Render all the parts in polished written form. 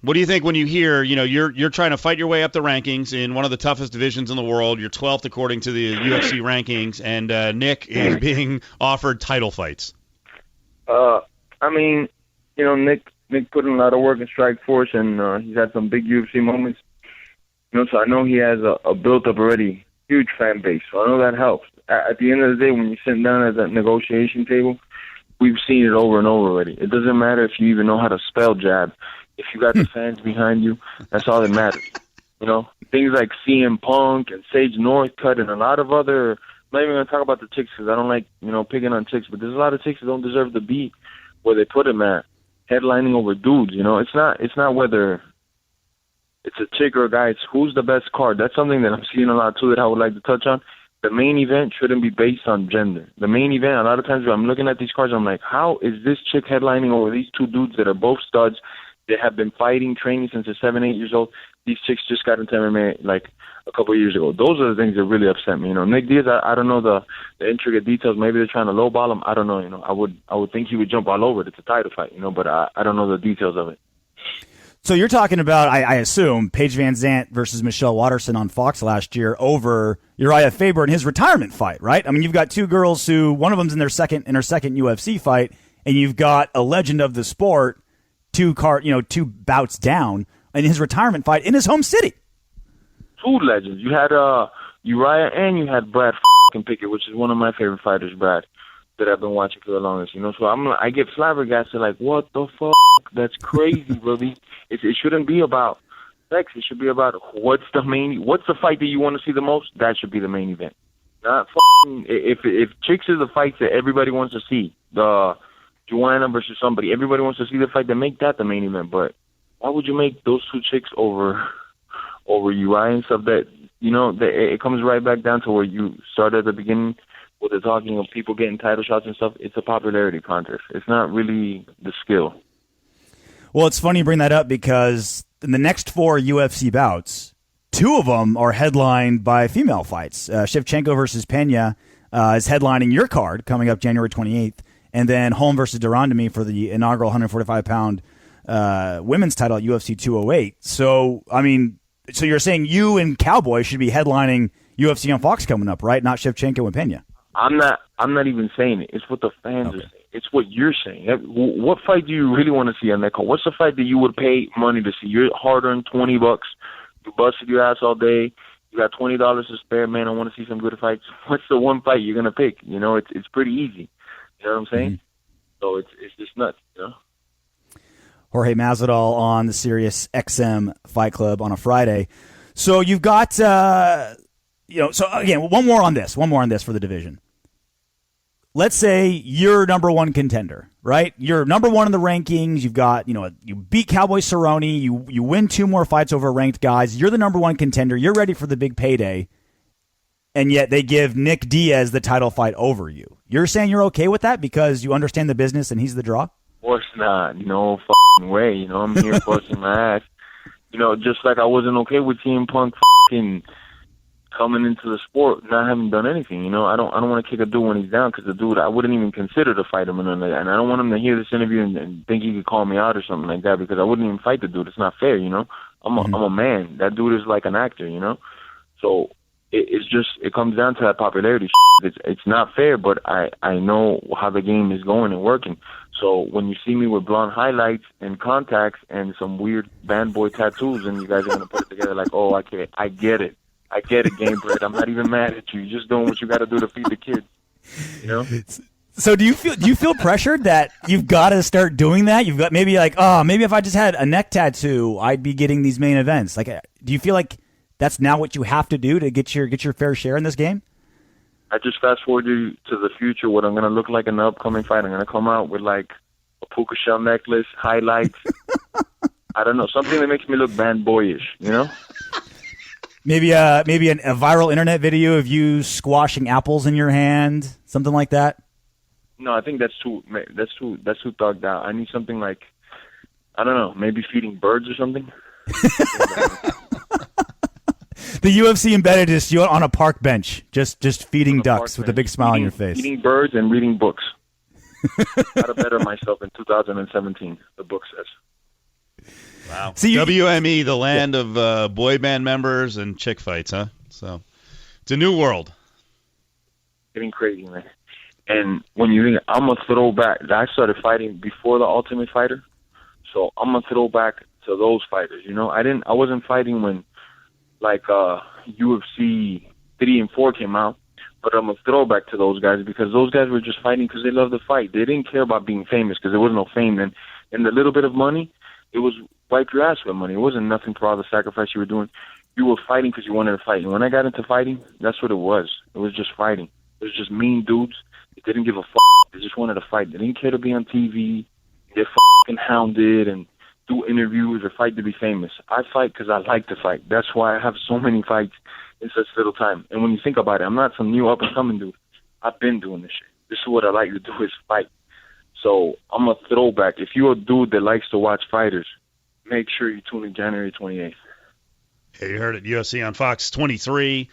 What do you think when you hear, you're trying to fight your way up the rankings in one of the toughest divisions in the world. You're 12th according to the UFC rankings, and Nick is being offered title fights. I mean, Nick put in a lot of work in Strikeforce, and he's had some big UFC moments. So I know he has a built-up already huge fan base. So I know that helps. At the end of the day, when you're sitting down at that negotiation table, we've seen it over and over already. It doesn't matter if you even know how to spell jab. If you got the fans behind you, that's all that matters. Things like CM Punk and Sage Northcutt and a lot of other. I'm not even gonna talk about the chicks because I don't like picking on chicks, but there's a lot of chicks that don't deserve to be where they put them at, headlining over dudes. It's not whether it's a chick or a guy. It's who's the best card. That's something that I'm seeing a lot too that I would like to touch on. The main event shouldn't be based on gender. The main event, a lot of times when I'm looking at these cards, I'm like, how is this chick headlining over these two dudes that are both studs? They have been fighting, training since they're 7, 8 years old. These chicks just got into MMA like a couple of years ago. Those are the things that really upset me. Nick Diaz, I don't know the intricate details. Maybe they're trying to lowball him. I don't know. I would think he would jump all over it. It's a title fight, but I don't know the details of it. So you're talking about, I assume, Paige Van Zandt versus Michelle Waterson on Fox last year over Uriah Faber in his retirement fight, right? I mean, you've got two girls who one of them's in her second UFC fight, and you've got a legend of the sport, two bouts down in his retirement fight in his home city. Two legends. You had Uriah and you had Brad Pickett, which is one of my favorite fighters, Brad, that I've been watching for the longest. So I get flabbergasted, like, what the fuck? That's crazy, bro. It shouldn't be about sex. It should be about what's the fight that you want to see the most. That should be the main event. Not if chicks is the fights that everybody wants to see. The Joanna versus somebody. Everybody wants to see the fight. Then make that the main event. But why would you make those two chicks over Uriah and stuff? That it comes right back down to where you started at the beginning with the talking of people getting title shots and stuff. It's a popularity contest. It's not really the skill. Well, it's funny you bring that up because in the next 4 UFC bouts, 2 of them are headlined by female fights. Shevchenko versus Pena is headlining your card coming up January 28th. And then Holm versus Durandamy for the inaugural 145-pound women's title at UFC 208. So, so you're saying you and Cowboy should be headlining UFC on Fox coming up, right? Not Shevchenko and Pena. I'm not even saying it. It's what the fans are saying. It's what you're saying. What fight do you really want to see on that card? What's the fight that you would pay money to see? You're hard-earned $20. You busted your ass all day. You got $20 to spare. Man, I want to see some good fights. What's the one fight you're gonna pick? It's pretty easy. You know what I'm saying? Mm-hmm. So it's just nuts. Jorge Masvidal on the Sirius XM Fight Club on a Friday. So you've got so again, one more on this for the division. Let's say you're number 1 contender, right? You're number 1 in the rankings. You've got, you beat Cowboy Cerrone. You win 2 more fights over ranked guys. You're the number 1 contender. You're ready for the big payday. And yet they give Nick Diaz the title fight over you. You're saying you're okay with that because you understand the business and he's the draw? Of course not. No fucking way. I'm here busting my ass. Just like I wasn't okay with CM Punk coming into the sport, not having done anything. I don't want to kick a dude when he's down because the dude, I wouldn't even consider to fight him and I don't want him to hear this interview and think he could call me out or something like that because I wouldn't even fight the dude. It's not fair, I'm a man. That dude is like an actor, So it comes down to that popularity. It's not fair, but I know how the game is going and working. So when you see me with blonde highlights and contacts and some weird band boy tattoos, and you guys are gonna put it together like, oh, I get it, Game Bread. I'm not even mad at you. You're just doing what you got to do to feed the kids. So do you feel pressured that you've got to start doing that? You've got maybe if I just had a neck tattoo, I'd be getting these main events. Like, do you feel like that's now what you have to do to get your fair share in this game? I just fast forward to the future, what I'm going to look like in the upcoming fight. I'm going to come out with like a puka shell necklace, highlights. I don't know, something that makes me look band boyish, Maybe a viral internet video of you squashing apples in your hand, something like that. No, I think that's too thugged out. I need something like, I don't know, maybe feeding birds or something. The UFC embedded is you on a park bench, just feeding ducks with a big smile on your face. Eating birds and reading books. How to better myself in 2017, the book says. Wow. See, WME, the land of boy band members and chick fights, huh? So it's a new world. Getting crazy, man. And when you think, I'm a throwback. I started fighting before the Ultimate Fighter, so I'm a throwback to those fighters. You know, I wasn't fighting when like UFC 3 and 4 came out, but I'm a throwback to those guys because those guys were just fighting because they loved to fight. They didn't care about being famous because there was no fame then. And the little bit of money, it was wipe your ass with money. It wasn't nothing for all the sacrifice you were doing. You were fighting because you wanted to fight. And when I got into fighting, that's what it was. It was just fighting. It was just mean dudes. They didn't give a fuck. They just wanted to fight. They didn't care to be on TV, get fucking hounded and do interviews or fight to be famous. I fight because I like to fight. That's why I have so many fights in such little time. And when you think about it, I'm not some new up-and-coming dude. I've been doing this shit. This is what I like to do is fight. So I'm a throwback. If you're a dude that likes to watch fighters, make sure you tune in January 28th. Yeah, you heard it. UFC on Fox 23.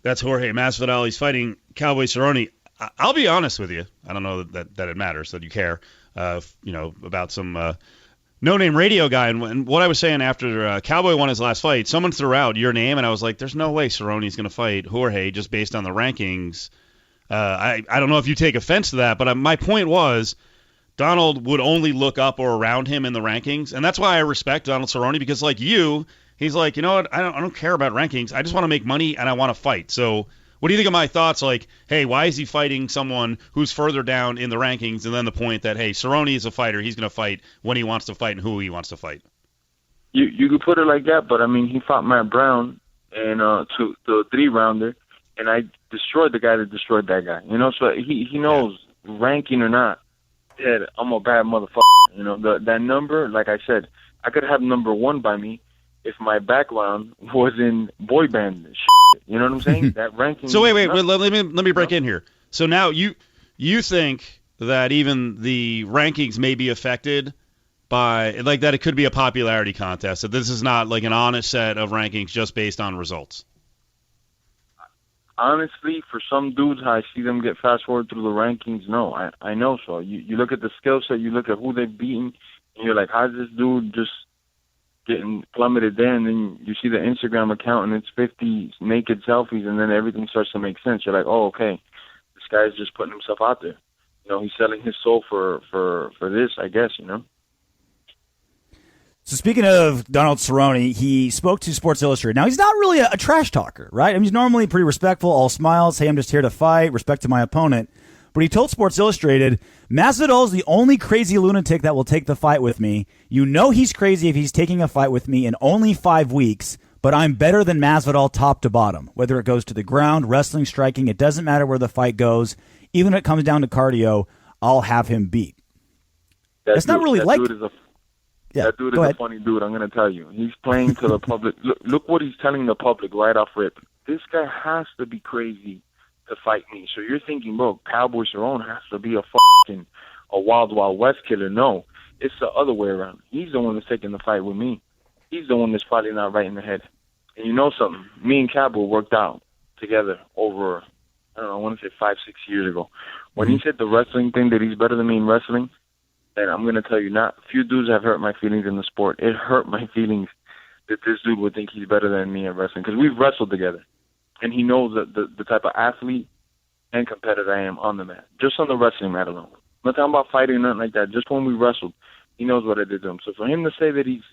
That's Jorge Masvidal. He's fighting Cowboy Cerrone. I'll be honest with you. I don't know that it matters, that you care, about some no-name radio guy. And what I was saying after Cowboy won his last fight, someone threw out your name, and I was like, there's no way Cerrone's going to fight Jorge just based on the rankings. I don't know if you take offense to that, but my point was Donald would only look up or around him in the rankings, and that's why I respect Donald Cerrone, because like you, he's like, you know what, I don't care about rankings. I just want to make money, and I want to fight. So what do you think of my thoughts? Like, hey, why is he fighting someone who's further down in the rankings? And then the point that, hey, Cerrone is a fighter. He's going to fight when he wants to fight and who he wants to fight. You could put it like that, but I mean, he fought Matt Brown and to the 3-rounder, and I destroyed the guy that destroyed that guy. You know, so he knows, ranking or not, that I'm a bad motherfucker. You know, that number, like I said, I could have number 1 by me if my background was in boy band shit. You know what I'm saying? That ranking. So wait, let me break in here. So now you think that even the rankings may be affected by, like, that it could be a popularity contest, that this is not like an honest set of rankings just based on results? Honestly, for some dudes, I see them get fast forward through the rankings. No, I know so. You look at the skill set, you look at who they've beaten, and you're like, how's this dude just getting plummeted there? And then you see the Instagram account, and it's 50 naked selfies, and then everything starts to make sense. You're like, oh, okay, this guy's just putting himself out there. You know, he's selling his soul for this, I guess, you know. So speaking of Donald Cerrone, he spoke to Sports Illustrated. Now, he's not really a trash talker, right? I mean, he's normally pretty respectful, all smiles. Hey, I'm just here to fight, respect to my opponent. But he told Sports Illustrated, Masvidal is the only crazy lunatic that will take the fight with me. You know he's crazy if he's taking a fight with me in only 5 weeks, but I'm better than Masvidal top to bottom. Whether it goes to the ground, wrestling, striking, it doesn't matter where the fight goes. Even if it comes down to cardio, I'll have him beat. It's not really like... That dude is a funny dude, I'm going to tell you. He's playing to the public. Look what he's telling the public right off rip. This guy has to be crazy to fight me. So you're thinking, bro, Cowboy Cerrone has to be a Wild Wild West killer. No, it's the other way around. He's the one that's taking the fight with me. He's the one that's probably not right in the head. And you know something? Me and Cowboy worked out together over, I don't know, I want to say 5-6 years ago. When he said the wrestling thing, that he's better than me in wrestling, and I'm going to tell you, not few dudes have hurt my feelings in the sport. It hurt my feelings that this dude would think he's better than me at wrestling, because we've wrestled together. And he knows that the type of athlete and competitor I am on the mat, just on the wrestling mat alone. I'm not talking about fighting or nothing like that. Just when we wrestled, he knows what I did to him. So for him to say that he's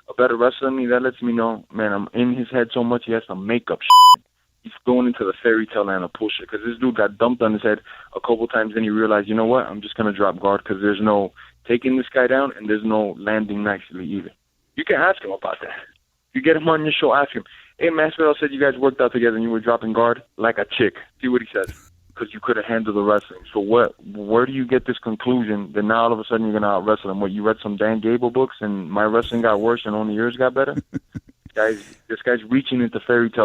a better wrestler than me, that lets me know, man, I'm in his head so much he has to make up shit. He's going into the fairy tale land of bullshit, because this dude got dumped on his head a couple times, and he realized, you know what, I'm just going to drop guard, because there's no taking this guy down, and there's no landing nicely either. You can ask him about that. You get him on your show, ask him, hey, Masvidal said you guys worked out together and you were dropping guard like a chick. See what he says, because you couldn't handle the wrestling. So where do you get this conclusion that now all of a sudden you're going to out-wrestle him? What, you read some Dan Gable books and my wrestling got worse and only yours got better? This guy's reaching into fairy tale